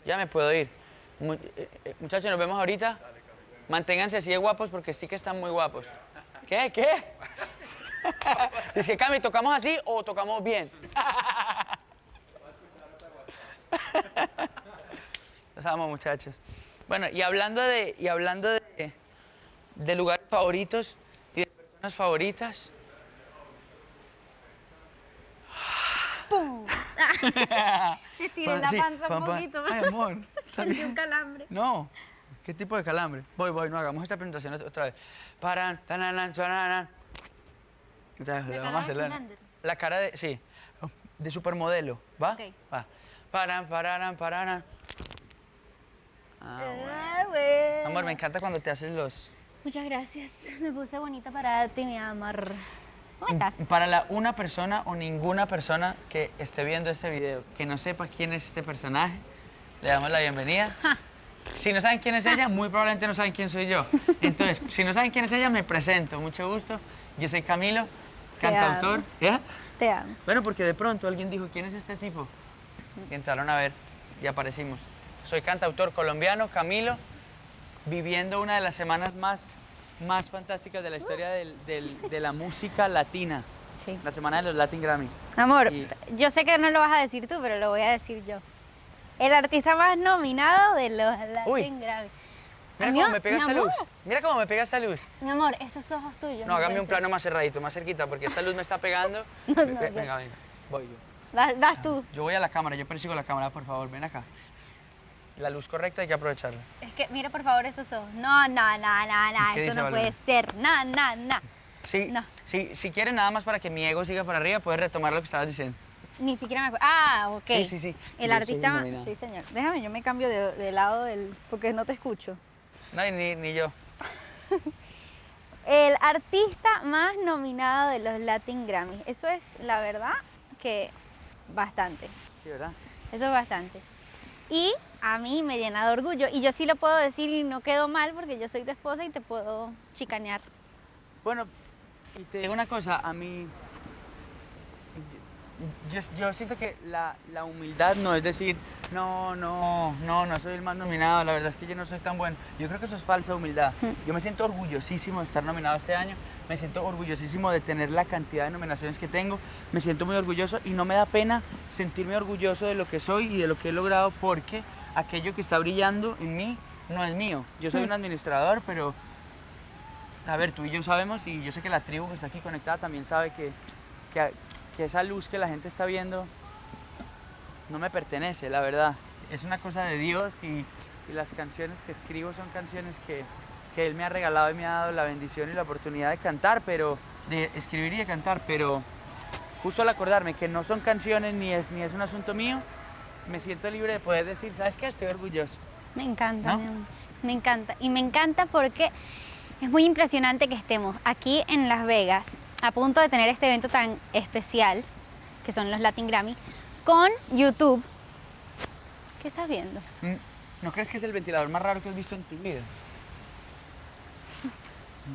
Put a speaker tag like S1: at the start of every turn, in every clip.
S1: Ya me puedo ir. Muchachos, nos vemos ahorita. Manténganse así de guapos porque sí que están muy guapos. ¿Qué? ¿Qué? Dice, Cami, ¿tocamos así o tocamos bien? Los amo, muchachos. Bueno, y hablando de lugares favoritos y de personas favoritas.
S2: ¡Pum! Te estiré la
S1: Sí,
S2: panza un poquito.
S1: Ay, amor.
S2: Sentí un calambre.
S1: No. ¿Qué tipo de calambre? Voy, no hagamos esta presentación otra vez. Paran, tananan, tananan. Otra vez,
S2: La
S1: vamos
S2: cara
S1: a
S2: de
S1: hacerla.
S2: Zoolander.
S1: La cara de, sí, de supermodelo, ¿va?
S2: Ok.
S1: Va. Paran, pararan, pararan.
S2: Bueno.
S1: Amor, me encanta cuando te haces los...
S2: Muchas gracias. Me puse bonita para ti, mi amor. ¿Cómo estás?
S1: Para una persona o ninguna persona que esté viendo este video, que no sepa quién es este personaje, le damos la bienvenida.
S2: Ja.
S1: Si no saben quién es ella, muy probablemente no saben quién soy yo. Entonces, si no saben quién es ella, me presento. Mucho gusto. Yo soy Camilo, cantautor.
S2: amo.
S1: ¿Ya?
S2: Te amo.
S1: Bueno, porque de pronto alguien dijo, ¿quién es este tipo? Y entraron a ver y aparecimos. Soy cantautor colombiano, Camilo, viviendo una de las semanas más fantásticas de la historia de la música latina.
S2: Sí.
S1: La semana de los Latin Grammy.
S2: Amor,
S1: Y-
S2: yo sé que no lo vas a decir tú, pero lo voy a decir yo. El artista más nominado de los
S1: Uy.
S2: Latin Grammy.
S1: Mira
S2: Amigo,
S1: cómo me pega
S2: mi
S1: esta
S2: amor.
S1: luz. Mira cómo me pega esta luz.
S2: Mi amor, esos ojos tuyos.
S1: No, hágame
S2: pueden
S1: un
S2: ser.
S1: plano más cerradito, más cerquita, porque esta luz me está pegando.
S2: No, no,
S1: Venga,
S2: ya.
S1: venga, voy yo.
S2: Vas tú.
S1: Yo voy a la cámara, yo persigo la cámara, por favor, ven acá. La luz correcta hay que aprovecharla.
S2: Es que mira por favor esos ojos. No,
S1: ¿Qué
S2: eso
S1: dice
S2: no puede
S1: Valeria?
S2: ser. No.
S1: Sí,
S2: No.
S1: si quieres nada más para que mi ego siga para arriba, puedes retomar lo que estabas diciendo.
S2: Ni siquiera me acuerdo. Ah, ok.
S1: Sí.
S2: El
S1: Yo
S2: artista
S1: soy
S2: más.
S1: nominado.
S2: Sí, señor. Déjame, yo me cambio de lado del. Porque no te escucho.
S1: No, ni yo.
S2: El artista más nominado de los Latin Grammy. Eso es, la verdad, que bastante.
S1: Sí, ¿verdad?
S2: Eso es bastante. Y a mí me llena de orgullo. Y yo sí lo puedo decir y no quedo mal porque yo soy tu esposa y te puedo chicanear.
S1: Bueno, y te digo una cosa, a mí... Yo siento que la humildad no es decir, no soy el más nominado, la verdad es que yo no soy tan bueno. Yo creo que eso es falsa humildad. Yo me siento orgullosísimo de estar nominado este año, me siento orgullosísimo de tener la cantidad de nominaciones que tengo, me siento muy orgulloso y no me da pena sentirme orgulloso de lo que soy y de lo que he logrado porque aquello que está brillando en mí no es mío. Yo soy un administrador, pero a ver, tú y yo sabemos y yo sé que la tribu que está aquí conectada también sabe que esa luz que la gente está viendo no me pertenece, la verdad. Es una cosa de Dios y las canciones que escribo son canciones que Él me ha regalado y me ha dado la bendición y la oportunidad de cantar, de escribir y de cantar, pero justo al acordarme que no son canciones ni es un asunto mío, me siento libre de poder decir, ¿sabes qué? Estoy orgulloso.
S2: Me encanta,
S1: ¿No?
S2: mi amor. Me encanta. Y me encanta porque es muy impresionante que estemos aquí en Las Vegas, a punto de tener este evento tan especial, que son los Latin Grammy, con YouTube. ¿Qué estás viendo?
S1: ¿No crees que es el ventilador más raro que has visto en tu vida?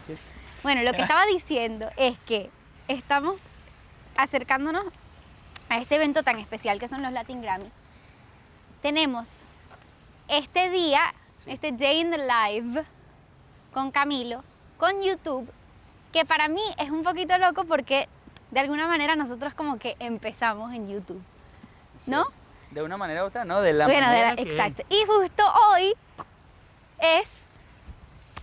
S1: ¿Qué?
S2: Bueno, lo que estaba diciendo es que estamos acercándonos a este evento tan especial que son los Latin Grammy. Tenemos este día,
S1: Sí.
S2: este Day in the Life con Camilo, con YouTube, que para mí es un poquito loco porque de alguna manera nosotros como que empezamos en YouTube, ¿no?
S1: De una manera u otra, ¿no? De la
S2: Bueno,
S1: manera que...
S2: exacto. Y justo hoy es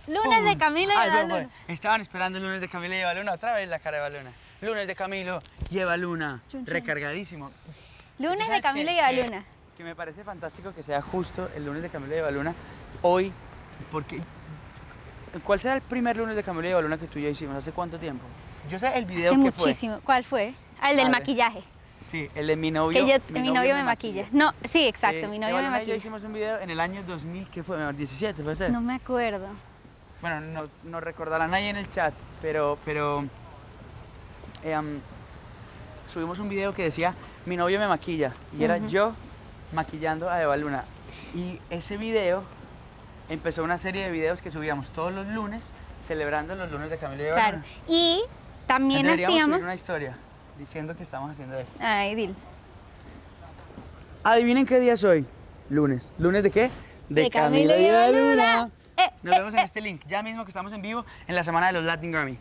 S2: lunes de Camilo y
S1: Ay, no,
S2: Evaluna.
S1: estaban esperando el lunes de Camilo y Evaluna, otra vez la cara de Evaluna. Lunes de Camilo y Evaluna,
S2: Chun, chun.
S1: recargadísimo.
S2: Lunes
S1: ¿Tú
S2: de
S1: sabes
S2: Camilo y
S1: que-
S2: Evaluna.
S1: Que me parece fantástico que sea justo el lunes de Camilo y Evaluna hoy, porque... ¿Cuál será el primer lunes de Camilo y Evaluna que tú y yo hicimos? ¿Hace cuánto tiempo? Yo sé el video
S2: Hace
S1: que fue.
S2: muchísimo. ¿Cuál fue? Ah, el del
S1: A ver.
S2: maquillaje.
S1: Sí, el de mi novio.
S2: Que mi novio me maquilla. No, sí, exacto, mi novio me
S1: Evaluna y yo
S2: maquilla.
S1: hicimos un video en el año 2000, ¿qué fue? 17, ¿puede ser?
S2: No me acuerdo.
S1: Bueno, no recordarán ahí en el chat, pero subimos un video que decía, mi novio me maquilla, y era yo maquillando a Evaluna. Y ese video empezó una serie de videos que subíamos todos los lunes, celebrando los lunes de Camilo y Evaluna.
S2: Claro. Y también
S1: Deberíamos
S2: hacíamos...
S1: subir una historia diciendo que estamos haciendo esto.
S2: Ay, dil.
S1: Adivinen qué día es hoy. lunes. ¿Lunes de qué?
S2: De Camilo y Eva Luna.
S1: Nos vemos en este link, ya mismo que estamos en vivo en la semana de los Latin Grammy.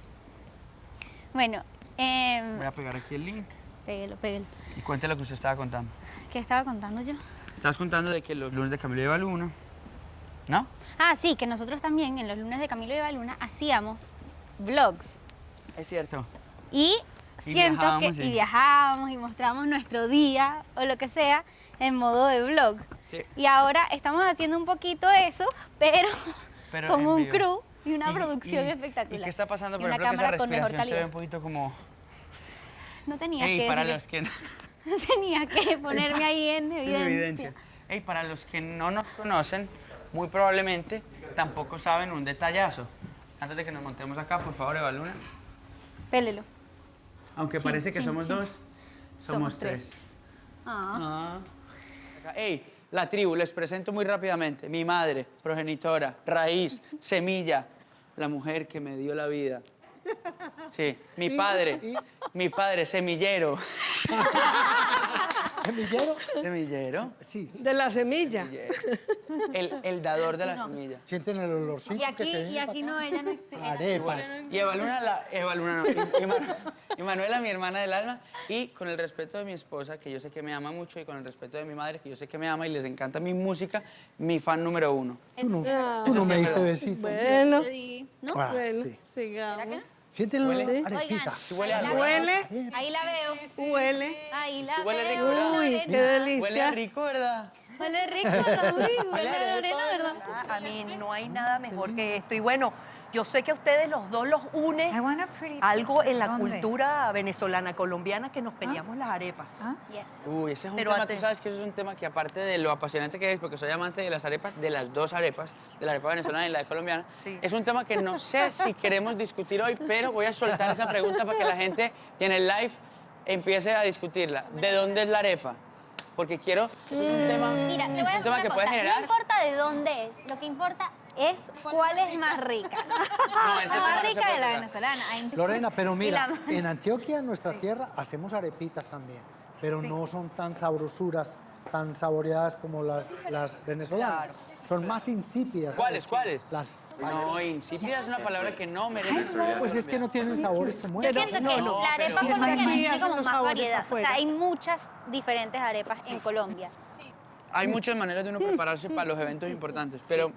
S2: Bueno,
S1: Voy a pegar aquí el link
S2: péguelo, péguelo.
S1: y cuente lo que usted estaba contando.
S2: ¿Qué estaba contando yo?
S1: Estabas contando de que los lunes de Camilo y Eva Luna, ¿no?
S2: Ah, sí, que nosotros también en los lunes de Camilo y Eva Luna hacíamos vlogs.
S1: Es cierto.
S2: Y
S1: Y
S2: siento que
S1: viajábamos, sí.
S2: viajábamos y mostrábamos nuestro día o lo que sea en modo de vlog.
S1: Sí.
S2: Y ahora estamos haciendo un poquito eso, pero
S1: Pero
S2: con
S1: en
S2: un
S1: vivo.
S2: crew y una
S1: Y-
S2: producción
S1: y-
S2: espectacular.
S1: ¿Y qué está pasando?
S2: Y
S1: Por
S2: una
S1: ejemplo, que esa
S2: cámara con mejor
S1: respiración se ve
S2: calidad.
S1: un poquito como...
S2: No tenía
S1: Ey,
S2: que
S1: para
S2: decir
S1: los que no...
S2: no tenía que ponerme ahí en
S1: en
S2: evidencia.
S1: evidencia. Ey, para los que no nos conocen, muy probablemente tampoco saben un detallazo. Antes de que nos montemos acá, por favor, Eva Luna.
S2: Pélelo.
S1: Aunque
S2: Chin,
S1: parece que
S2: chin,
S1: somos
S2: chin.
S1: dos, somos tres.
S2: Ah.
S1: Ey, la tribu, les presento muy rápidamente. Mi madre, progenitora, raíz, semilla, la mujer que me dio la vida. Sí, mi padre, semillero.
S3: ¿Semillero?
S1: ¿Semillero?
S3: Sí, sí.
S4: De la semilla.
S1: Semillero. El dador de la semilla.
S3: Sienten el olorcito
S2: Y aquí,
S3: que se viene
S2: y aquí
S3: para
S2: no, ella no existe.
S3: acá. Arepas.
S1: Y Eva Luna no, y Manuela, mi hermana del alma, y con el respeto de mi esposa, que yo sé que me ama mucho, y con el respeto de mi madre, que yo sé que me ama y les encanta mi música, mi fan número 1.
S3: Tú no me diste besito.
S4: Bueno,
S2: ¿No?
S3: Ah,
S4: bueno,
S3: sí.
S4: sigamos.
S3: Sienten el olor,
S2: Oigan,
S3: arepita.
S1: huele
S2: ahí
S1: a
S2: la
S4: Huele.
S2: veo. Ahí la veo.
S4: Huele.
S2: Ahí la
S1: huele
S2: veo.
S1: rico, ¿verdad?
S4: Uy,
S2: Lorena.
S4: qué delicia.
S1: Huele a rico, ¿verdad?
S2: Huele rico, ¿verdad? Uy, huele a Lorena, ¿verdad?
S5: A mí no hay nada mejor que esto. Y bueno, yo sé que a ustedes los dos los une algo en la cultura venezolana, colombiana, que nos peleamos las arepas.
S2: Yes.
S1: Uy, ese es un
S5: Pero
S1: tema,
S5: antes-
S1: tú sabes que eso es un tema que aparte de lo apasionante que es, porque soy amante de las arepas, de las dos arepas, de la arepa venezolana y la de colombiana,
S5: Sí.
S1: es un tema que no sé si queremos discutir hoy, pero voy a soltar esa pregunta para que la gente en el live empiece a discutirla. ¿De dónde es la arepa? Porque quiero, eso es un tema,
S2: Mira, te voy a
S1: un
S2: decir
S1: tema
S2: una
S1: que
S2: cosa.
S1: puede
S2: No
S1: generar...
S2: importa de dónde es, lo que importa es cuál es más rica.
S1: No, ese
S2: La
S1: tema
S2: más
S1: no se
S2: rica
S1: puede
S2: de la
S1: tocar.
S2: venezolana. Ay,
S3: Lorena, pero
S2: y
S3: mira,
S2: la-
S3: en Antioquia, en nuestra tierra, hacemos arepitas también, pero no son tan sabrosuras, tan saboreadas como las venezolanas. Son más insípidas.
S1: ¿Cuáles?
S3: Las
S1: No, insípida es una palabra que no merece.
S3: pues es que no tienen sabor este
S2: Yo
S3: muerto.
S2: siento que
S1: no,
S2: la arepa
S1: pero-
S2: colombiana
S4: Aquí
S2: tiene
S4: hacen
S2: como
S4: los
S2: más
S4: sabores
S2: variedad. O
S4: afuera.
S2: sea, hay muchas diferentes arepas en Colombia.
S1: Hay muchas maneras de uno prepararse para los eventos importantes, pero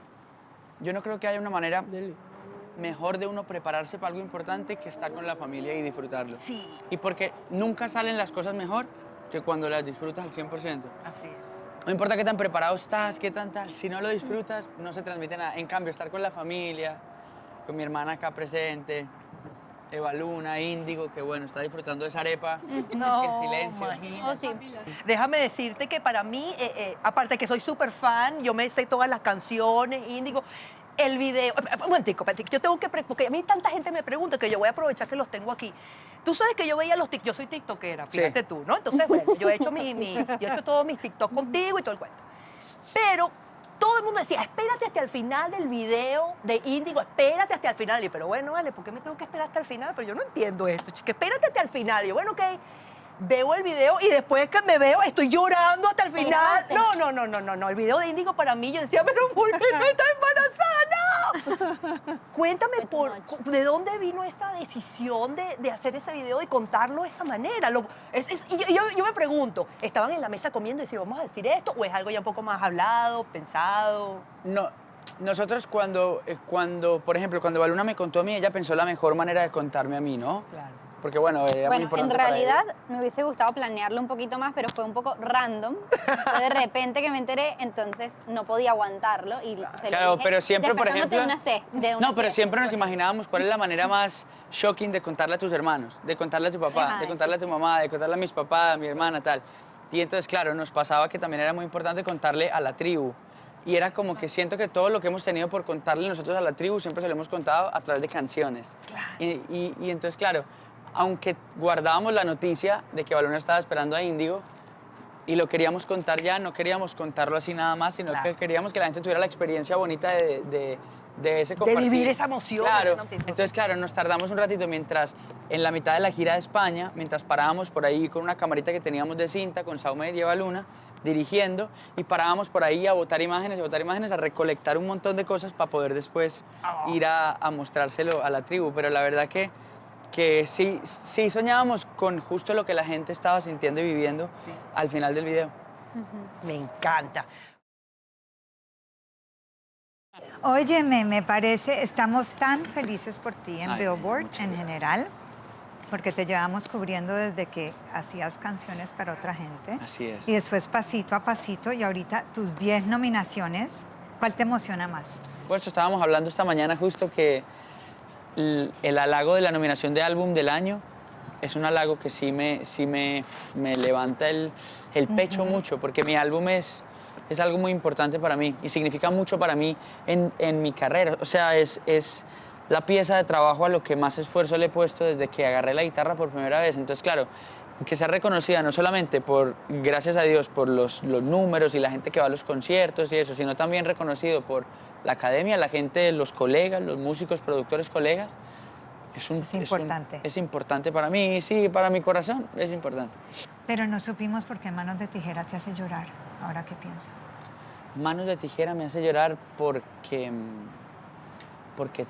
S1: yo no creo que haya una manera mejor de uno prepararse para algo importante que estar con la familia y disfrutarlo.
S5: Sí.
S1: Y porque nunca salen las cosas mejor que cuando las disfrutas al 100%.
S5: Así es.
S1: No importa qué tan preparado estás, qué tan tal, si no lo disfrutas, no se transmite nada. En cambio, estar con la familia, con mi hermana acá presente, Eva Luna, Índigo, que bueno, está disfrutando de esa arepa en silencio.
S5: imagínate.
S2: Oh, sí.
S5: Déjame decirte que para mí, aparte que soy súper fan, yo me sé todas las canciones, Índigo, el video... Un momentico, espérate, yo tengo que... Porque a mí tanta gente me pregunta que yo voy a aprovechar que los tengo aquí. Tú sabes que yo veía los TikTok, yo soy tiktokera, fíjate tú, ¿no? Entonces, bueno, yo he hecho, yo he hecho todos mis TikTok contigo y todo el cuento. Pero todo el mundo decía, espérate hasta el final del video de Índigo, espérate hasta el final. Y yo, pero bueno, vale, ¿por qué me tengo que esperar hasta el final? Pero yo no entiendo esto, chica, espérate hasta el final. Y yo, bueno, ok, veo el video y después que me veo estoy llorando hasta el
S2: ¿Te
S5: final.
S2: grabaste?
S5: No, el video de Índigo para mí, yo decía, pero ¿por qué no está embarazada? ¡No! Cuéntame,
S2: Fue too much.
S5: ¿de dónde vino esa decisión de hacer ese video y contarlo de esa manera? Y yo me pregunto, ¿estaban en la mesa comiendo y decían, vamos a decir esto? ¿O es algo ya un poco más hablado, pensado?
S1: No, nosotros cuando, por ejemplo, cuando Eva Luna me contó a mí, ella pensó la mejor manera de contarme a mí, ¿no?
S5: Claro.
S1: Porque bueno, era muy
S2: Bueno, en
S1: importante para ella.
S2: realidad me hubiese gustado planearlo un poquito más, pero fue un poco random. Fue de repente que me enteré, entonces no podía aguantarlo y se lo
S1: Claro,
S2: dije
S1: pero siempre, por
S2: despertándote
S1: ejemplo...
S2: de una
S1: no, pero
S2: sed.
S1: siempre nos imaginábamos cuál es la manera más shocking de contarle a tus hermanos, de contarle a tu papá,
S2: Ajá,
S1: de contarle a tu mamá, de contarle a mis papás, a mi hermana, tal. Y entonces, claro, nos pasaba que también era muy importante contarle a la tribu. Y era como que siento que todo lo que hemos tenido por contarle nosotros a la tribu siempre se lo hemos contado a través de canciones. Y entonces, claro, aunque guardábamos la noticia de que Eva Luna estaba esperando a Índigo y lo queríamos contar ya, no queríamos contarlo así nada más, sino que queríamos que la gente tuviera la experiencia bonita de ese compartir.
S5: vivir esa emoción,
S1: Claro,
S5: ese disfrute.
S1: entonces claro, nos tardamos un ratito mientras en la mitad de la gira de España, mientras parábamos por ahí con una camarita que teníamos de cinta, con Saumed y Eva Luna, dirigiendo y parábamos por ahí a botar imágenes, a recolectar un montón de cosas para poder después ir a mostrárselo a la tribu. Pero la verdad que sí soñábamos con justo lo que la gente estaba sintiendo y viviendo al final del video.
S5: Me encanta.
S4: Óyeme, me parece, estamos tan felices por ti en
S1: Ay,
S4: Billboard
S1: muchas
S4: en
S1: gracias.
S4: general, porque te llevamos cubriendo desde que hacías canciones para otra gente.
S1: Así es.
S4: Y después pasito a pasito, y ahorita tus 10 nominaciones, ¿cuál te emociona más?
S1: Pues estábamos hablando esta mañana justo que el halago de la nominación de álbum del año es un halago que sí me levanta el pecho mucho, porque mi álbum es algo muy importante para mí y significa mucho para mí en mi carrera. O sea, es la pieza de trabajo a lo que más esfuerzo le he puesto desde que agarré la guitarra por primera vez. Entonces, claro, que sea reconocida no solamente por, gracias a Dios, por los números y la gente que va a los conciertos y eso, sino también reconocido por la academia, la gente, los colegas, los músicos, productores, colegas.
S4: Es importante.
S1: Es importante para mí, sí, para mi corazón es importante.
S4: Pero no supimos por qué Manos de Tijera te hace llorar. ¿Ahora qué piensas?
S1: Manos de Tijera me hace llorar porque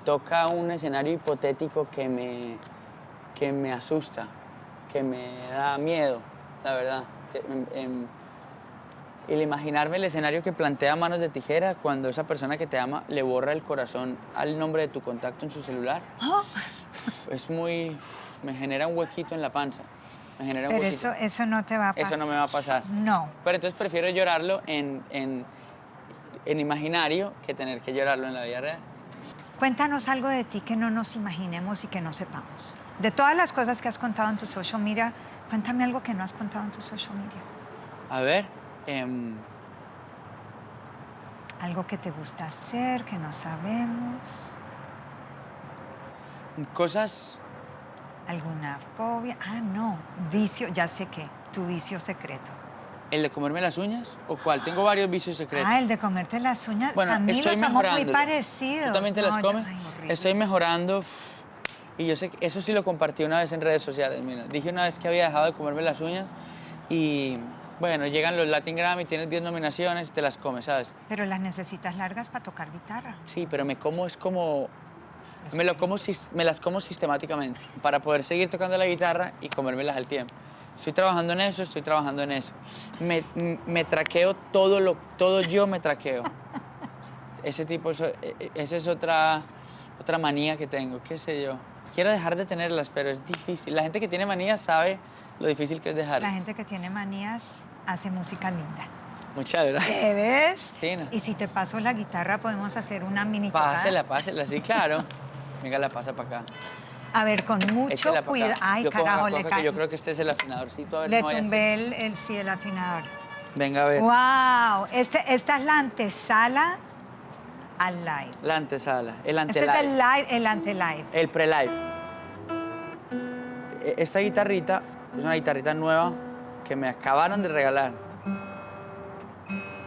S1: toca un escenario hipotético que me asusta, que me da miedo, la verdad. El imaginarme el escenario que plantea Manos de Tijera cuando esa persona que te ama le borra el corazón al nombre de tu contacto en su celular. Es muy... me genera un huequito en la panza. Me genera un
S4: Pero
S1: huequito.
S4: eso no te va a pasar.
S1: Eso no me va a pasar.
S4: No.
S1: Pero entonces prefiero llorarlo en imaginario que tener que llorarlo en la vida real.
S4: Cuéntanos algo de ti que no nos imaginemos y que no sepamos. De todas las cosas que has contado en tu social media, cuéntame algo que no has contado en tu social media.
S1: A ver,
S4: Algo que te gusta hacer, que no sabemos.
S1: cosas...
S4: ¿Alguna fobia? Ah, no. Vicio, ya sé qué. Tu vicio secreto.
S1: ¿El de comerme las uñas? ¿O cuál? Tengo varios vicios secretos.
S4: Ah, el de comerte las uñas.
S1: Bueno,
S4: Camilo,
S1: estoy
S4: somos muy
S1: mejorándolo.
S4: parecidos.
S1: ¿Tú también te las
S4: No, yo-
S1: comes?
S4: ay, horrible.
S1: Estoy mejorando. Y yo sé que eso sí lo compartí una vez en redes sociales. Mira, dije una vez que había dejado de comerme las uñas y, bueno, llegan los Latin Grammy, tienes 10 nominaciones y te las comes, ¿sabes?
S4: Pero las necesitas largas para tocar guitarra.
S1: Sí, pero me como es como... me las como sistemáticamente para poder seguir tocando la guitarra y comérmelas al tiempo. Estoy trabajando en eso. Me traqueo todo yo me traqueo. Esa es otra manía que tengo, qué sé yo. Quiero dejar de tenerlas, pero es difícil. La gente que tiene manías sabe lo difícil que es
S4: La
S1: dejarlas.
S4: gente que tiene manías hace música linda.
S1: Muchas gracias.
S4: ¿Te ves?
S1: Sí, no.
S4: Y si te paso la guitarra, podemos hacer una mini tocada.
S1: Pásela, sí, claro. Venga, la pasa para acá.
S4: A ver, con mucho
S1: Échela pa'
S4: cuidado.
S1: acá.
S4: Ay,
S1: Yo cojo,
S4: carajo,
S1: cojo,
S4: le
S1: que
S4: cae.
S1: yo creo que este es el afinadorcito. A ver
S4: Le
S1: si no vaya a
S4: tumbé el afinador.
S1: ser. Venga, a ver.
S4: ¡Wow! Esta es la antesala al live.
S1: La antesala, el
S4: Este es
S1: antelive.
S4: el live, el antelive.
S1: El pre-live. Esta guitarrita es una guitarrita nueva que me acabaron de regalar.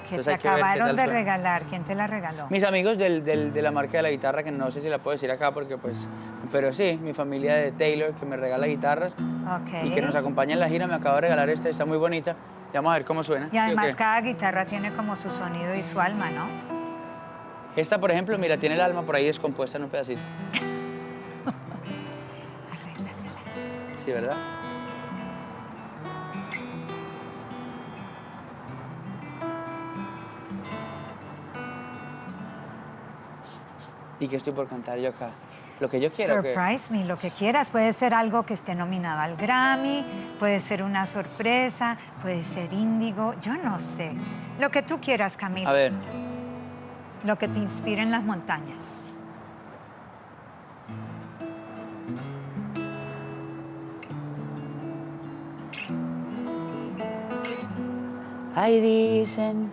S4: Que
S1: Entonces
S4: te
S1: hay que ver qué
S4: acabaron
S1: tal
S4: de
S1: suena.
S4: regalar. ¿Quién te la regaló?
S1: Mis amigos de la marca de la guitarra, que no sé si la puedo decir acá porque pues... Pero sí, mi familia de Taylor, que me regala guitarras
S4: Ok.
S1: y que nos acompaña en la gira, me acaba de regalar esta, está muy bonita. Y vamos a ver cómo suena.
S4: Y
S1: ¿sí o
S4: además
S1: qué?
S4: cada guitarra tiene como su sonido y su alma, ¿no?
S1: Esta, por ejemplo, mira, tiene el alma por ahí descompuesta en un pedacito.
S4: Arréglasela.
S1: Sí, ¿verdad? ¿Y qué estoy por cantar yo acá? Lo que yo quiero. ¿Qué?
S4: Surprise me, lo que quieras. Puede ser algo que esté nominado al Grammy, puede ser una sorpresa, puede ser índigo, yo no sé. Lo que tú quieras, Camilo.
S1: A ver,
S4: Lo que te inspire en las montañas.
S1: ahí dicen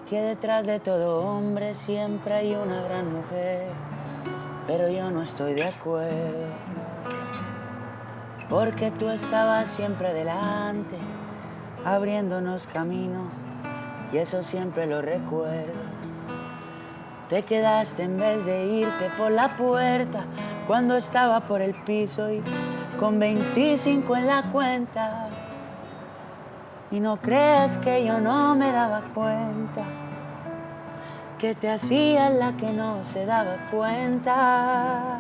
S1: que detrás de todo hombre siempre hay una gran mujer, pero yo no estoy de acuerdo, porque tú estabas siempre delante, abriéndonos camino, y eso siempre lo recuerdo. Te quedaste en vez de irte por la puerta cuando estaba por el piso y con 25 en la cuenta. Y no creas que yo no me daba cuenta que te hacías la que no se daba cuenta.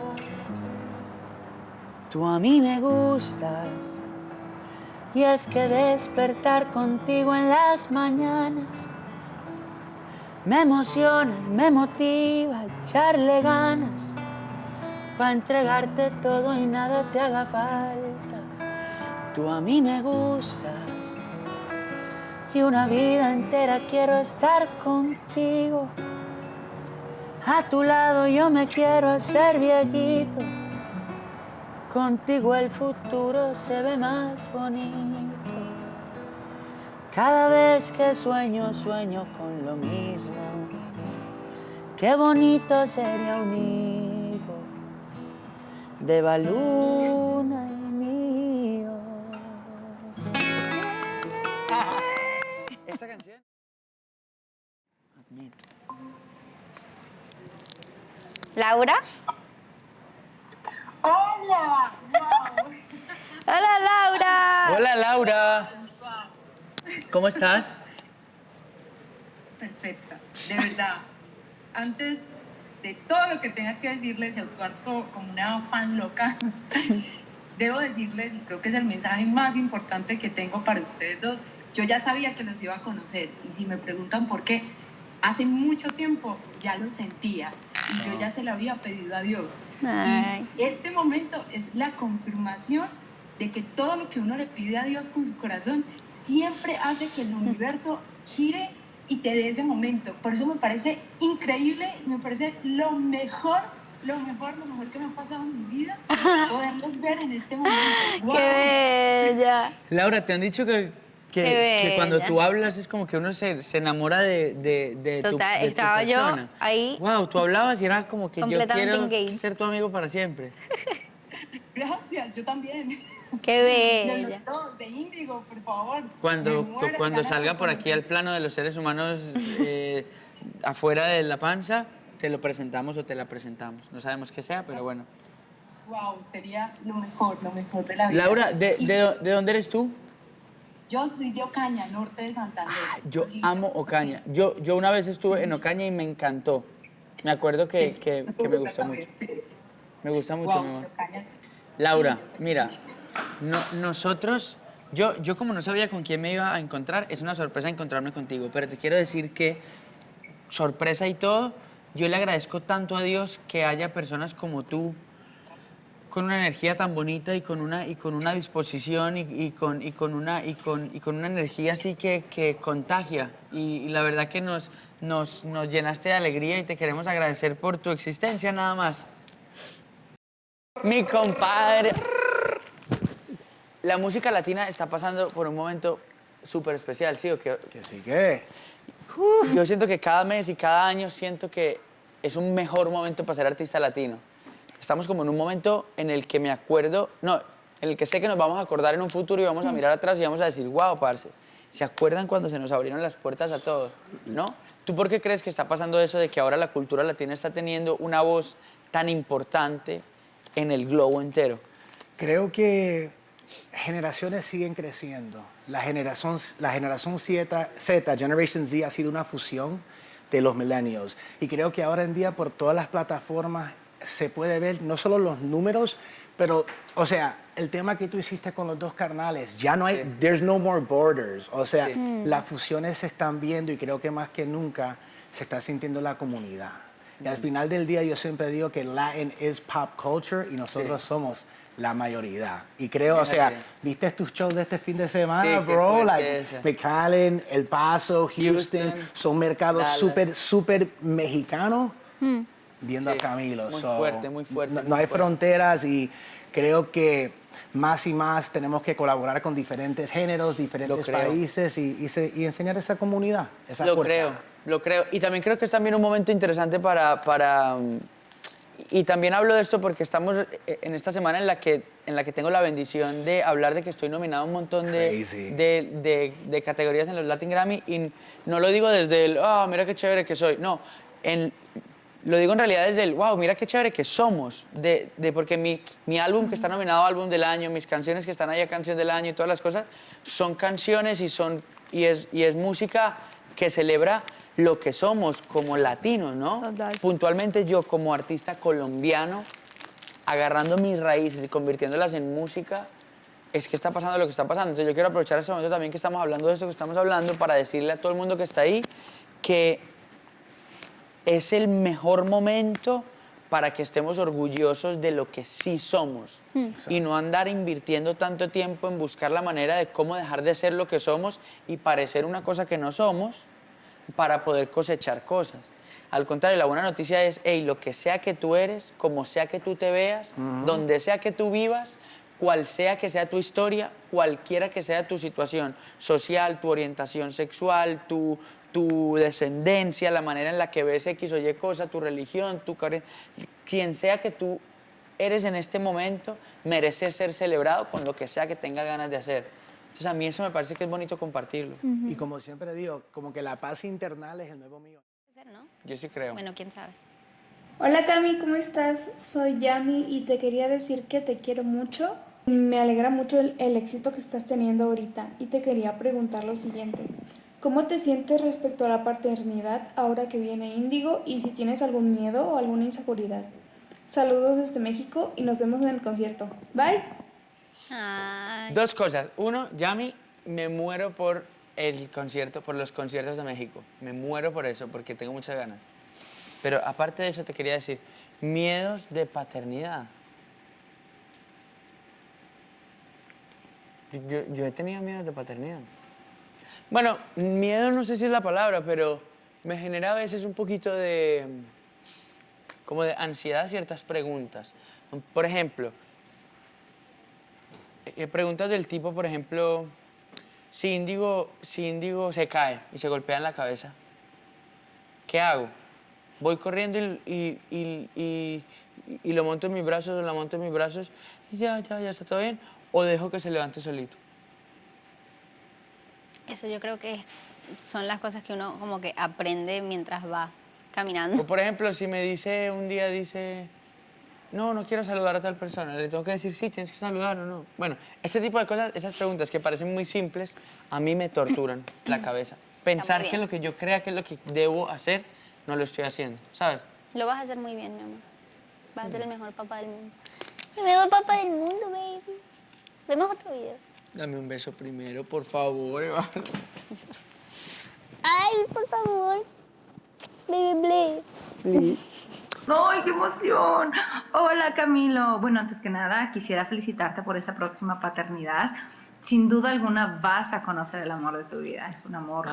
S1: Tú a mí me gustas, y es que despertar contigo en las mañanas me emociona y me motiva a echarle ganas para entregarte todo y nada te haga falta. Tú a mí me gustas y una vida entera quiero estar contigo. A tu lado yo me quiero hacer viejito. Contigo el futuro se ve más bonito. Cada vez que sueño, sueño con lo mismo. Qué bonito sería un hijo de Baluna y mío. ¿Esta canción? Admito.
S2: ¿Laura?
S6: Hola, wow.
S2: ¡Hola, Laura!
S1: Hola, Laura. ¿Cómo estás?
S6: Perfecta, de verdad. Antes de todo lo que tenga que decirles y actuar como una fan loca, debo decirles, creo que es el mensaje más importante que tengo para ustedes dos. Yo ya sabía que los iba a conocer y si me preguntan por qué, hace mucho tiempo ya lo sentía y yo ya se lo había pedido a Dios.
S2: Ay.
S6: Y este momento es la confirmación de que todo lo que uno le pide a Dios con su corazón siempre hace que el universo gire y te dé ese momento. Por eso me parece increíble y me parece lo mejor que me ha pasado en mi vida, poderlos ver en este momento. ¡Wow!
S2: ¡Qué bella!
S1: Laura, ¿te han dicho que cuando
S2: bella.
S1: tú hablas es como que uno se enamora de tu
S2: Total,
S1: de tu
S2: estaba yo
S1: persona?
S2: ahí
S1: Wow, tú hablabas y era como que yo
S2: completamente
S1: quiero
S2: engaged.
S1: ser tu amigo para siempre.
S6: Gracias, yo también.
S2: ¡Qué
S6: De
S2: bella!
S6: los dos, de Índigo, por favor.
S1: Cuando,
S6: Me muero de
S1: cuando
S6: ganas
S1: salga
S6: de
S1: por aquí al plano de los seres humanos afuera de la panza, te lo presentamos o te la presentamos. No sabemos qué sea, pero bueno.
S6: Wow, sería lo mejor de la vida.
S1: Laura,
S6: Y
S1: ¿de dónde eres tú?
S6: yo soy de Ocaña, norte de Santander.
S1: Yo amo Ocaña. Yo una vez estuve en Ocaña y me encantó. Me acuerdo que me gustó mucho. Me gusta mucho,
S6: Wow,
S1: mi amor.
S6: Ocaña es-
S1: Laura,
S6: Sí, yo sé
S1: mira,
S6: que-
S1: nosotros, yo como no sabía con quién me iba a encontrar, es una sorpresa encontrarme contigo, pero te quiero decir que, sorpresa y todo, yo le agradezco tanto a Dios que haya personas como tú, con una energía tan bonita y con una disposición y con una energía así que contagia. Y la verdad que nos llenaste de alegría y te queremos agradecer por tu existencia nada más. Mi compadre. La música latina está pasando por un momento súper especial, ¿sí o qué?
S7: Que sí que.
S1: Yo siento que cada mes y cada año siento que es un mejor momento para ser artista latino. Estamos como en un momento en el que me acuerdo, no, en el que sé que nos vamos a acordar en un futuro y vamos a mirar atrás y vamos a decir, wow, parce, ¿se acuerdan cuando se nos abrieron las puertas a todos? ¿No? ¿Tú por qué crees que está pasando eso de que ahora la cultura latina está teniendo una voz tan importante en el globo entero?
S7: Creo que generaciones siguen creciendo. La generación Z, Generation Z, ha sido una fusión de los millennials. Y creo que ahora en día por todas las plataformas se puede ver no solo los números, pero, o sea, el tema que tú hiciste con los dos carnales, ya no hay, there's no more borders. O sea, las fusiones se están viendo y creo que más que nunca se está sintiendo la comunidad. Y al final del día yo siempre digo que Latin is pop culture y nosotros somos la mayoría. Y creo, o sea, ¿viste tus shows de este fin de semana,
S1: Sí, qué
S7: bro?
S1: fuerte
S7: Like,
S1: eso.
S7: McAllen, El Paso, Houston, son mercados
S1: Dallas.
S7: súper mexicanos viendo
S1: Sí,
S7: a Camilo.
S1: muy
S7: So,
S1: fuerte, muy fuerte,
S7: No,
S1: muy
S7: no hay
S1: fuerte.
S7: fronteras y creo que más y más tenemos que colaborar con diferentes géneros, diferentes
S1: creo.
S7: países y enseñar esa comunidad, esa
S1: Lo
S7: fuerza.
S1: creo. Y también creo que es también un momento interesante y también hablo de esto porque estamos en esta semana en la que tengo la bendición de hablar de que estoy nominado a un montón
S7: Crazy.
S1: de categorías en los Latin Grammy y no lo digo desde el, mira qué chévere que soy. No, lo digo en realidad desde el, wow, mira qué chévere que somos, porque mi álbum que está nominado Álbum del Año, mis canciones que están ahí a Canción del Año y todas las cosas, son canciones y es música que celebra lo que somos como latinos, ¿no?
S2: Total.
S1: Puntualmente yo como artista colombiano, agarrando mis raíces y convirtiéndolas en música, es que está pasando lo que está pasando. Entonces yo quiero aprovechar este momento también que estamos hablando de esto que estamos hablando para decirle a todo el mundo que está ahí que es el mejor momento para que estemos orgullosos de lo que sí somos y no andar invirtiendo tanto tiempo en buscar la manera de cómo dejar de ser lo que somos y parecer una cosa que no somos para poder cosechar cosas. Al contrario, la buena noticia es, hey, lo que sea que tú eres, como sea que tú te veas, donde sea que tú vivas, cual sea que sea tu historia, cualquiera que sea tu situación social, tu orientación sexual, tu descendencia, la manera en la que ves X o Y cosa, tu religión, quien sea que tú eres en este momento, mereces ser celebrado con lo que sea que tenga ganas de hacer. Entonces a mí eso me parece que es bonito compartirlo.
S7: Y como siempre digo, como que la paz internal es el nuevo mío.
S2: ¿No?
S1: Yo sí creo.
S2: Bueno, quién sabe.
S8: Hola Cami, ¿cómo estás? Soy Yami y te quería decir que te quiero mucho. Me alegra mucho el éxito que estás teniendo ahorita y te quería preguntar lo siguiente. ¿Cómo te sientes respecto a la paternidad ahora que viene Índigo y si tienes algún miedo o alguna inseguridad? Saludos desde México y nos vemos en el concierto. Bye.
S2: Ay.
S1: Dos cosas. Uno, Yami, me muero por el concierto, por los conciertos de México. Me muero por eso, porque tengo muchas ganas. Pero aparte de eso te quería decir, miedos de paternidad. Yo he tenido miedos de paternidad. Bueno, miedo no sé si es la palabra, pero me genera a veces un poquito de, como de ansiedad ciertas preguntas. Por ejemplo, preguntas del tipo, por ejemplo, si Índigo se cae y se golpea en la cabeza, ¿qué hago? Voy corriendo y lo monto en mis brazos o la monto en mis brazos y ya está todo bien, o dejo que se levante solito.
S2: Eso yo creo que son las cosas que uno como que aprende mientras va caminando.
S1: O por ejemplo, si me dice un día, no quiero saludar a tal persona, le tengo que decir, sí, tienes que saludar o no. Bueno, ese tipo de cosas, esas preguntas que parecen muy simples, a mí me torturan la cabeza. Pensar que lo que yo crea que es lo que debo hacer, no lo estoy haciendo, ¿sabes?
S2: Lo vas a hacer muy bien, mi amor. Vas a ser el mejor papá del mundo. El mejor papá del mundo, baby. Vemos otro video.
S1: Dame un beso primero, por favor, Iván.
S2: Ay, por favor. Baby,
S1: Please.
S9: ¡Ay, qué emoción! Hola, Camilo. Bueno, antes que nada, quisiera felicitarte por esa próxima paternidad. Sin duda alguna vas a conocer el amor de tu vida. Es un amor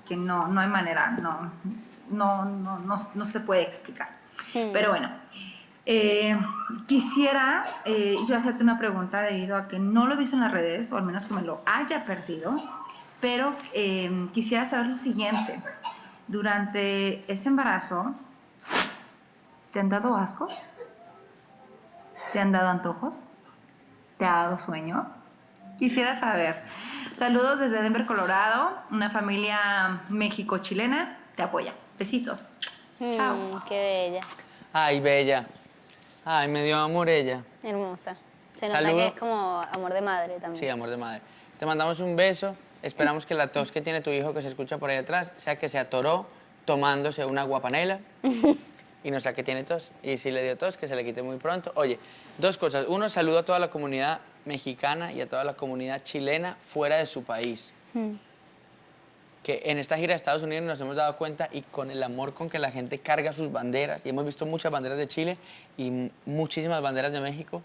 S9: que no hay manera, no se puede explicar. Pero bueno, quisiera yo hacerte una pregunta debido a que no lo he visto en las redes, o al menos que me lo haya perdido, pero quisiera saber lo siguiente. Durante ese embarazo, ¿te han dado ascos? ¿Te han dado antojos? ¿Te ha dado sueño? Quisiera saber. Saludos desde Denver, Colorado. Una familia México-chilena te apoya. Besitos. Chao.
S2: Qué bella.
S1: Ay, bella. Ay, me dio amor ella.
S2: Hermosa. Se nota
S1: Saludo.
S2: que es como amor de madre también.
S1: Sí, amor de madre. Te mandamos un beso. Esperamos que la tos que tiene tu hijo que se escucha por ahí atrás sea que se atoró tomándose una guapanela y no sea que tiene tos. Y si le dio tos, que se le quite muy pronto. Oye, dos cosas. Uno, saludo a toda la comunidad mexicana y a toda la comunidad chilena fuera de su país. Que en esta gira de Estados Unidos nos hemos dado cuenta y con el amor con que la gente carga sus banderas, y hemos visto muchas banderas de Chile y muchísimas banderas de México,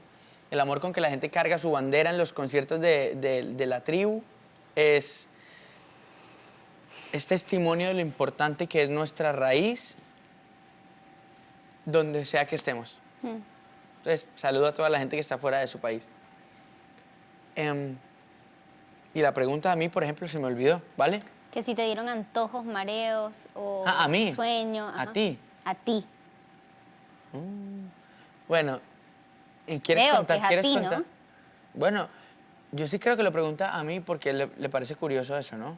S1: el amor con que la gente carga su bandera en los conciertos de la tribu es testimonio de lo importante que es nuestra raíz donde sea que estemos. Entonces, saludo a toda la gente que está fuera de su país. Y la pregunta a mí, por ejemplo, se me olvidó, ¿vale?
S2: Que si te dieron antojos, mareos o
S1: ¿A mí?
S2: sueño.
S1: ¿A ti?
S2: A ti.
S1: Bueno, ¿y quieres
S2: Creo
S1: contar?
S2: que es a
S1: ¿Quieres
S2: ti,
S1: contar?
S2: ¿no?
S1: Bueno, yo sí creo que lo pregunta a mí porque le parece curioso eso, ¿no?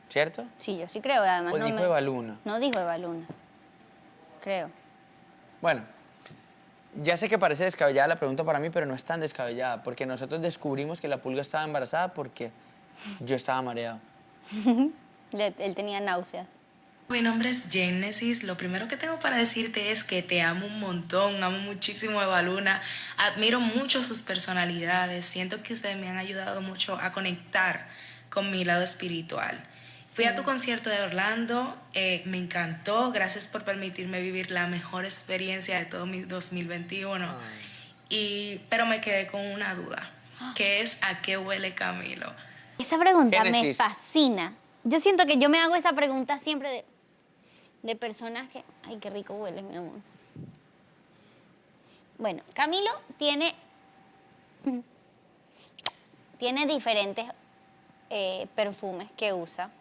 S1: ¿Cierto?
S2: Sí, yo sí creo. Además,
S1: ¿O dijo Evaluna?
S2: No dijo Evaluna. Creo.
S1: Bueno, ya sé que parece descabellada la pregunta para mí, pero no es tan descabellada, porque nosotros descubrimos que la pulga estaba embarazada porque yo estaba mareado.
S2: Él tenía náuseas.
S10: Mi nombre es Genesis. Lo primero que tengo para decirte es que te amo un montón, amo muchísimo a Eva Luna, admiro mucho sus personalidades, siento que ustedes me han ayudado mucho a conectar con mi lado espiritual. Fui a tu concierto de Orlando, me encantó, gracias por permitirme vivir la mejor experiencia de todo mi 2021, pero me quedé con una duda, que es ¿a qué huele Camilo?
S2: Esa pregunta
S1: Génesis.
S2: me fascina. Yo siento que yo me hago esa pregunta siempre de personas que... Ay, qué rico huele, mi amor. Bueno, Camilo tiene diferentes perfumes que usa,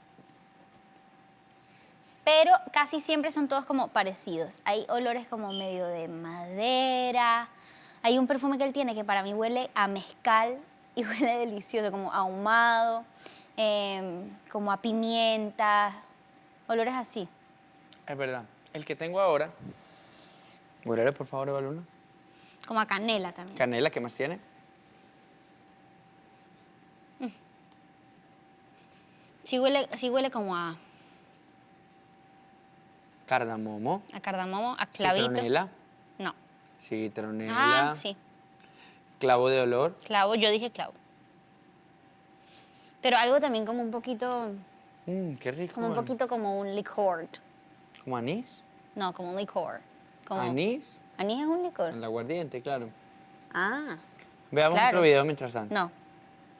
S2: pero casi siempre son todos como parecidos. Hay olores como medio de madera. Hay un perfume que él tiene que para mí huele a mezcal y huele delicioso, como ahumado, como a pimienta, olores así.
S1: Es verdad. El que tengo ahora... Huélele, por favor, Eva Luna.
S2: Como a canela también.
S1: Canela, ¿qué más tiene?
S2: Sí huele como a
S1: Cardamomo.
S2: cardamomo, a clavito.
S1: Citronela.
S2: No.
S1: Citronela.
S2: Ah, sí.
S1: Clavo de olor.
S2: Clavo, yo dije clavo. Pero algo también como un poquito,
S1: Qué rico.
S2: como un poquito como un licor.
S1: ¿Como anís?
S2: No, como un licor. Como,
S1: ¿Anís?
S2: ¿Anís es un licor?
S1: El aguardiente, claro.
S2: Ah,
S1: Veamos
S2: Claro.
S1: otro video mientras tanto.
S2: no.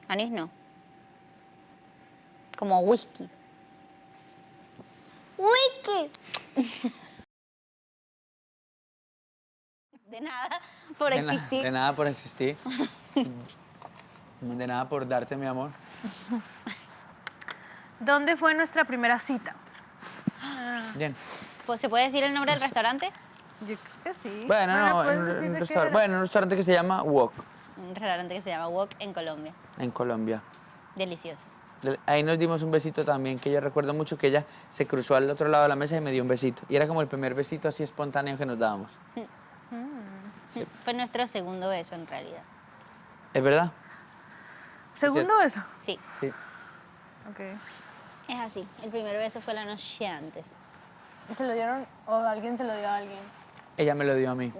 S2: Anís no. Como whisky. ¡Whisky! De nada por existir.
S1: De nada por existir. De nada por darte mi amor.
S11: ¿Dónde fue nuestra primera cita?
S1: Bien.
S2: Pues, ¿se puede decir el nombre del restaurante?
S11: Yo creo que sí.
S1: Bueno, no,
S11: ¿puedes
S1: en
S11: decir
S1: un
S11: de qué
S1: restaurante,
S11: era?
S1: bueno, un restaurante que se llama Wok,
S2: Un restaurante que se llama Wok en Colombia.
S1: en Colombia.
S2: Delicioso.
S1: Ahí nos dimos un besito también, que yo recuerdo mucho que ella se cruzó al otro lado de la mesa y me dio un besito. Y era como el primer besito así espontáneo que nos dábamos.
S2: Fue nuestro segundo beso en realidad.
S1: ¿Es verdad?
S11: ¿Segundo beso?
S2: Sí,
S1: Sí.
S11: Ok.
S2: es así. El primer beso fue la noche antes.
S11: ¿Y se lo dieron o alguien se lo dio a alguien?
S1: Ella me lo dio a mí.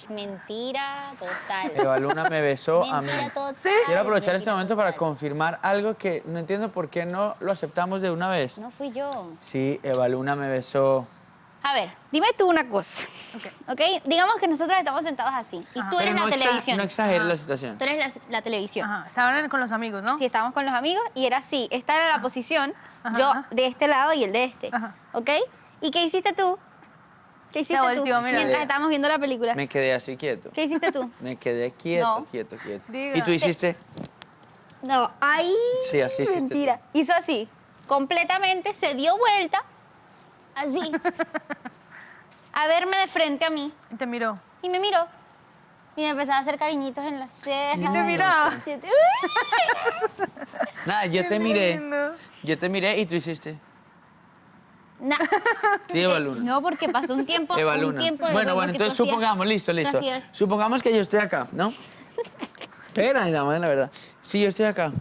S2: Mentira total.
S1: Eva Luna me besó a mí.
S2: Mentira total.
S1: Quiero aprovechar este
S2: Mentira
S1: momento para
S2: total.
S1: confirmar algo que no entiendo por qué no lo aceptamos de una vez.
S2: No fui yo.
S1: Sí, Eva Luna me besó.
S2: A ver, dime tú una cosa. ¿Ok? Digamos que nosotros estamos sentados así y tú eres
S1: Pero
S2: la televisión.
S1: No exageres la situación.
S2: Tú eres la televisión.
S11: Ajá. Estaban con los amigos, ¿no?
S2: Sí, estábamos con los amigos y era así. Esta era la posición,
S11: Ajá,
S2: yo
S11: ajá.
S2: de este lado y el de este.
S11: Ajá.
S2: ¿Ok? ¿Y qué hiciste tú? ¿Qué hiciste tú?
S11: volteó a mirar.
S2: Mientras estábamos viendo la película.
S1: Me quedé así quieto.
S2: ¿Qué hiciste tú?
S1: Me quedé quieto,
S2: No.
S1: quieto.
S11: Diga.
S1: ¿Y tú hiciste?
S2: No, ahí.
S1: Sí, así hiciste tú.
S2: Mentira. Hizo así. Completamente se dio vuelta. Así. A verme de frente a mí.
S11: Y te miró.
S2: Y me miró. Y me empezaba a hacer cariñitos en las cejas.
S11: Y te miraba.
S2: Cachete.
S1: Nada, yo
S11: Qué
S1: te miré.
S11: lindo.
S1: Yo te miré y tú hiciste.
S2: Nah.
S1: Sí, Eva Luna.
S2: No, porque pasó un tiempo.
S1: Eva
S2: Un
S1: Luna.
S2: tiempo después,
S1: Bueno,
S2: porque
S1: entonces
S2: tú hacías-
S1: supongamos, listo.
S2: tú hacías-
S1: Supongamos que yo estoy acá, ¿no? Espera, nada más la verdad. Sí, yo estoy acá.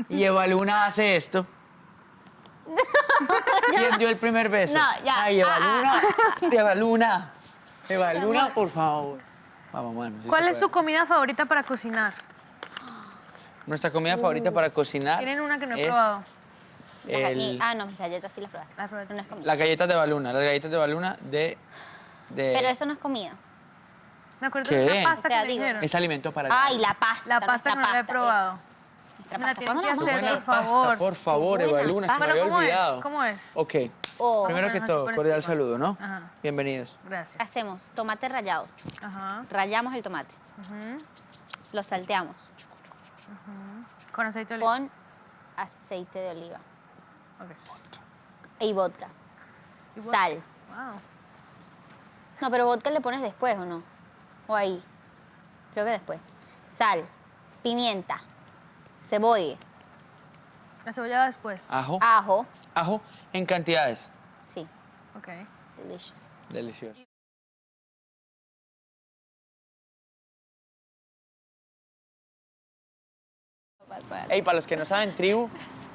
S1: Y Eva Luna hace esto. ¿Quién dio el primer beso?
S2: No, ya.
S1: Ay, Eva Luna. Eva Luna. Eva Luna, por favor. Vamos, bueno. sí
S11: ¿Cuál
S1: se
S11: es
S1: puede.
S11: tu comida favorita para cocinar?
S1: Nuestra comida favorita para cocinar?
S11: Tienen una que no he
S1: es
S11: probado.
S2: No, mis galletas sí las probaste.
S11: Las probaste.
S2: Pero no es comida.
S1: Las galletas de Eva Luna. Las galletas de Eva Luna de...
S2: Pero eso no es comida.
S11: Me acuerdo
S1: ¿Qué?
S11: de esa pasta
S2: O sea,
S11: que me
S2: digo-
S11: dijeron.
S1: Es alimento para...
S2: Ay, la pasta.
S11: La pasta que no la he probado.
S2: Nuestra
S11: Me la
S2: pasta.
S11: tienen
S2: ¿Cuándo
S11: que
S2: la vamos a
S11: hacer,
S1: Buena
S2: hacer?
S11: por
S1: pasta,
S11: favor.
S1: por favor, Eva
S2: Buena
S1: Luna, se me
S11: Pero
S1: había
S11: ¿cómo
S1: olvidado.
S11: es? ¿Cómo es?
S1: Ok.
S2: O
S1: Primero que
S11: Ajá,
S1: todo,
S11: por
S1: cordial
S11: encima.
S1: saludo, ¿no?
S11: Ajá.
S1: Bienvenidos.
S11: Gracias.
S2: hacemos tomate rallado.
S11: Ajá.
S2: Rallamos el tomate.
S11: Ujú.
S2: Lo salteamos
S11: Con aceite de oliva.
S2: con aceite de oliva
S11: Ok.
S2: y vodka.
S11: ¿Y vodka?
S2: Sal.
S11: Wow.
S2: No, pero vodka le pones después, ¿o no? O ahí. Creo que después. Sal, pimienta, cebolla,
S11: La cebolla va después.
S1: Ajo.
S2: ajo.
S1: Ajo en cantidades.
S2: Sí.
S11: Ok.
S2: Delicious.
S1: Delicioso. Hey, para los que no saben, tribu,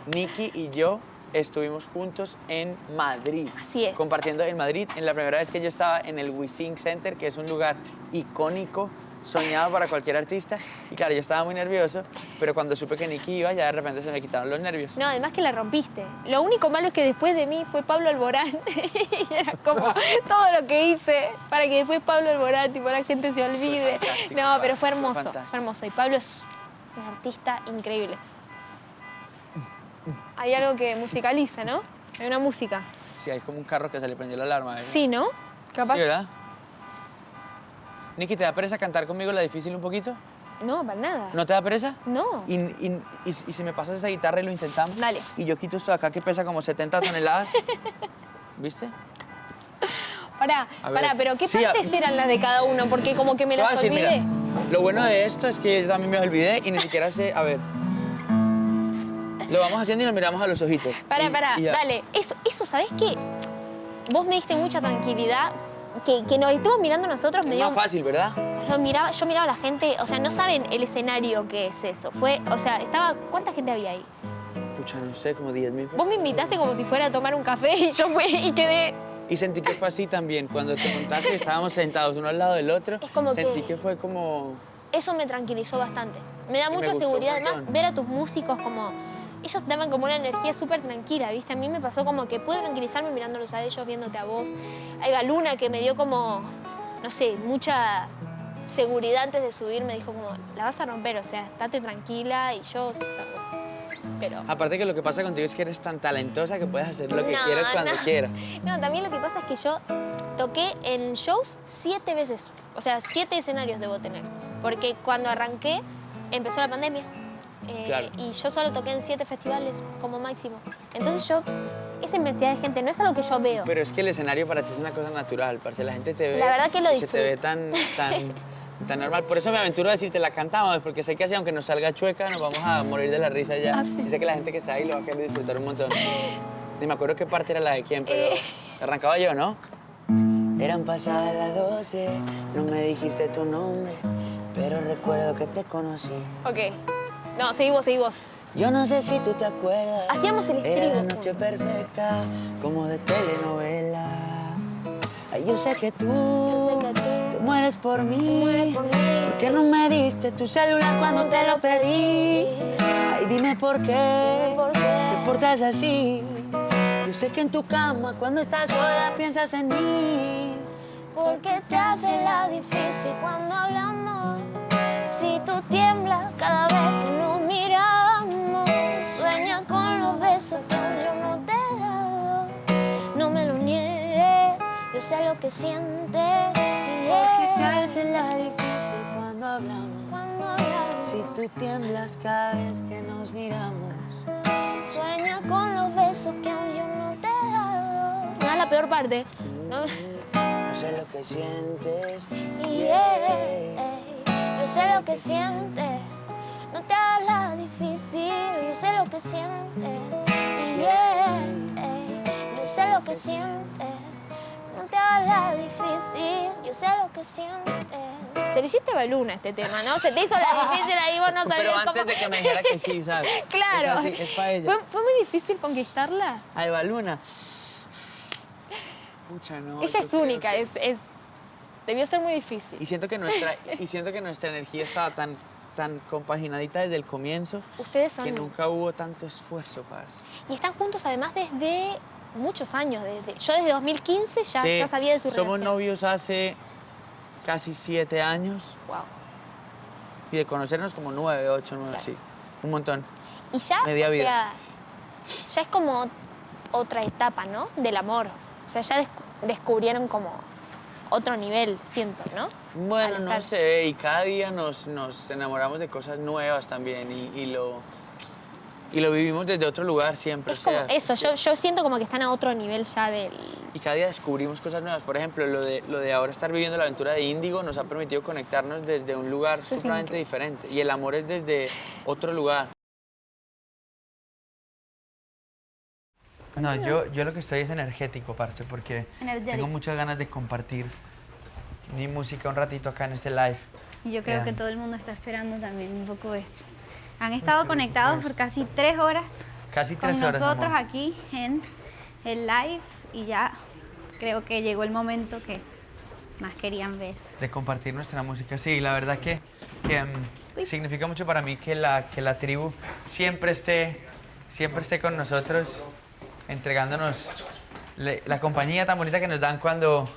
S1: Nicky y yo estuvimos juntos en Madrid.
S2: Así es.
S1: Compartiendo en Madrid. En la primera vez que yo estaba en el WeSing Center, que es un lugar icónico, soñado para cualquier artista. Y claro, yo estaba muy nervioso, pero cuando supe que Nicky iba, ya de repente se me quitaron los nervios.
S12: No, además que la rompiste. Lo único malo es que después de mí fue Pablo Alborán. Y era como todo lo que hice para que después Pablo Alborán, tipo, la gente se olvide. No, pero fue hermoso, fue hermoso. Y Pablo es un artista increíble. Hay algo que musicaliza, ¿no? Hay una música.
S1: Sí, hay como un carro que se le prendió la alarma. ¿Verdad?
S12: Sí, ¿no? Capaz.
S1: Sí, ¿verdad? Nicky, ¿te da pereza cantar conmigo la difícil un poquito?
S12: No, para nada.
S1: ¿No te da pereza?
S12: No.
S1: ¿Y si me pasas esa guitarra y lo intentamos?
S12: Dale.
S1: Y yo quito esto de acá que pesa como 70 toneladas. ¿Viste?
S12: Pará, pero ¿qué
S1: Sí,
S12: partes eran las de cada uno? Porque como que me
S1: Te voy a
S12: las
S1: decir,
S12: olvidé.
S1: mira, lo bueno de esto es que yo también me olvidé y ni siquiera sé... A ver. Lo vamos haciendo y nos miramos a los ojitos.
S12: Pará,
S1: Y ya.
S12: dale. Eso, ¿sabés qué? Vos me diste mucha tranquilidad. Que nos estemos mirando nosotros me
S1: Es
S12: dio...
S1: más fácil, ¿verdad?
S12: Yo miraba a la gente, o sea, no saben el escenario que es eso. O sea, ¿cuánta gente había ahí?
S1: Pucha, no sé, como 10.000.
S12: Vos me invitaste como si fuera a tomar un café y yo fui y quedé...
S1: Y sentí que fue así también. Cuando te montaste, estábamos sentados uno al lado del otro.
S12: Es como
S1: sentí que fue como...
S12: Eso me tranquilizó bastante. Me da
S1: Y me
S12: mucha
S1: gustó
S12: seguridad.
S1: un montón.
S12: Además, ver a tus músicos como... Ellos daban como una energía súper tranquila, ¿viste? A mí me pasó como que pude tranquilizarme mirándolos a ellos, viéndote a vos. Hay Luna que me dio como, no sé, mucha seguridad antes de subir. Me dijo como, la vas a romper, o sea, estate tranquila y yo... Pero...
S1: Aparte que lo que pasa contigo es que eres tan talentosa que puedes hacer lo que
S12: No,
S1: quieras cuando
S12: no.
S1: quieras.
S12: No, también lo que pasa es que yo toqué en shows 7 veces. O sea, 7 escenarios debo tener. Porque cuando arranqué, empezó la pandemia.
S1: Claro.
S12: Y yo solo toqué en 7 festivales como máximo. Entonces esa inmensidad de gente no es algo que yo veo.
S1: Pero es que el escenario para ti es una cosa natural, parce. La gente te ve...
S12: La verdad que lo
S1: y se te ve tan normal. Por eso me aventuro a decirte, la cantamos, porque sé que así, aunque nos salga chueca, nos vamos a morir de la risa ya.
S12: Ah, sí.
S1: Y sé que la gente que está ahí lo va a querer disfrutar un montón. Ni me acuerdo qué parte era la de quién, pero arrancaba yo, ¿no? Eran pasadas las 12, no me dijiste tu nombre, pero recuerdo que te conocí.
S12: Ok. No, seguí vos.
S1: Yo no sé si tú te acuerdas.
S12: Hacíamos el
S1: Era la
S12: estribo.
S1: noche perfecta, como de telenovela. Ay, yo sé que tú te mueres por mí. ¿Por qué no me diste tu celular cuando te lo pedí? Ay, dime por qué te portas así. Yo sé que en tu cama, cuando estás sola, piensas en mí.
S12: ¿Por qué te hace la difícil cuando hablamos? Si tú tiemblas cada vez que nos miramos. Sueña con los besos que yo no te he dado. No me lo niegues, yo sé lo que sientes.
S1: ¿Por qué te hace la difícil cuando hablamos? Si tú tiemblas cada vez que nos miramos.
S12: Sueña con los besos que aún yo no te he dado. No es la peor parte. No.
S1: No sé lo que sientes.
S12: Yo sé lo que sientes. No te hagas difícil. Yo sé lo que sientes. Yo sé lo que sientes. No te hagas difícil. Yo sé lo que sientes. Se le hiciste baluna este tema, ¿no? Se te hizo la difícil ahí, vos no sabías
S1: Pero antes
S12: cómo...
S1: de que me dijera que sí, ¿sabes?
S12: Claro.
S1: Es así, es para ella.
S12: ¿Fue muy difícil conquistarla?
S1: A Eva Luna. Pucha, no.
S12: Ella
S1: yo
S12: es
S1: creo
S12: única,
S1: que-
S12: debió ser muy difícil.
S1: Y siento que nuestra energía estaba tan compaginadita desde el comienzo.
S12: Ustedes son...
S1: Que nunca hubo tanto esfuerzo, parce.
S12: Y están juntos además desde muchos años. Yo desde 2015 ya sabía de su
S1: Somos
S12: relación.
S1: novios hace casi 7 años.
S12: Wow.
S1: Y de conocernos como 9, 8, 9,
S12: Claro.
S1: sí. Un montón.
S12: Y ya,
S1: Media
S12: o
S1: vida.
S12: sea, ya es como otra etapa, ¿no? Del amor. O sea, ya descubrieron como otro nivel, siento, ¿no?
S1: Bueno,
S12: Al
S1: no
S12: estar-
S1: sé, y cada día nos enamoramos de cosas nuevas también y lo vivimos desde otro lugar siempre.
S12: Es
S1: o sea,
S12: como eso, yo siento como que están a otro nivel ya del...
S1: Y cada día descubrimos cosas nuevas. Por ejemplo, lo de ahora estar viviendo la aventura de Índigo nos ha permitido conectarnos desde un lugar
S12: Eso es
S1: supremamente
S12: increíble.
S1: diferente. Y el amor es desde otro lugar. No, yo lo que estoy es energético, parce, porque
S2: Energetic.
S1: tengo muchas ganas de compartir mi música un ratito acá en este live.
S2: Y yo creo
S1: Ya.
S2: que todo el mundo está esperando también un poco eso. Han estado conectados por casi 3 horas
S1: Casi
S2: con
S1: 3 horas,
S2: nosotros
S1: amor.
S2: aquí en el live y ya creo que llegó el momento que más querían ver.
S1: De compartir nuestra música. Sí, la verdad que significa mucho para mí que la tribu siempre esté con nosotros, entregándonos la compañía tan bonita que nos dan cuando...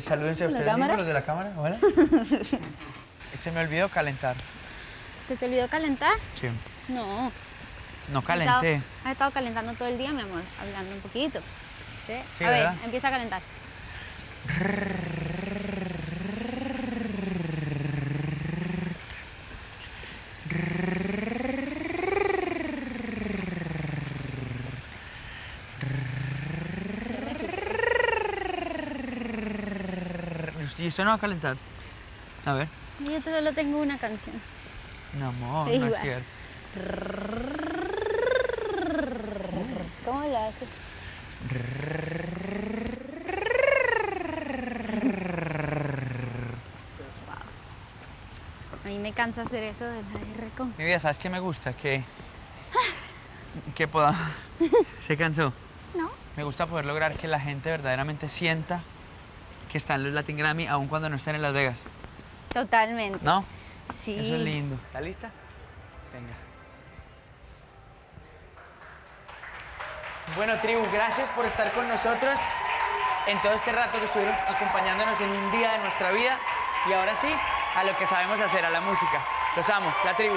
S1: salúdense a
S2: ¿La
S1: ustedes mismos,
S2: cámara?
S1: los de la cámara. Hola. Se me olvidó calentar.
S2: ¿Se te olvidó calentar?
S1: Sí.
S2: No.
S1: No calenté.
S2: Has estado calentando todo el día, mi amor, hablando un poquito. ¿Sí?
S1: Sí,
S2: a ver,
S1: ¿verdad?
S2: empieza a calentar.
S1: ¿Y usted no va a calentar? A ver.
S2: Yo solo tengo una canción.
S1: No, amor,
S2: Es
S1: no es
S2: igual.
S1: cierto.
S2: ¿Cómo lo haces? A mí me cansa hacer eso de la R con...
S1: Mi vida, ¿sabes qué me gusta? Que pueda... ¿Se cansó?
S2: No.
S1: Me gusta poder lograr que la gente verdaderamente sienta que está en los Latin Grammy aun cuando no estén en Las Vegas.
S2: Totalmente.
S1: ¿No?
S2: Sí.
S1: Eso es lindo. ¿Está lista? Venga. Bueno, tribu, gracias por estar con nosotros en todo este rato que estuvieron acompañándonos en un día de nuestra vida. Y ahora sí, a lo que sabemos hacer, a la música. Los amo, la tribu.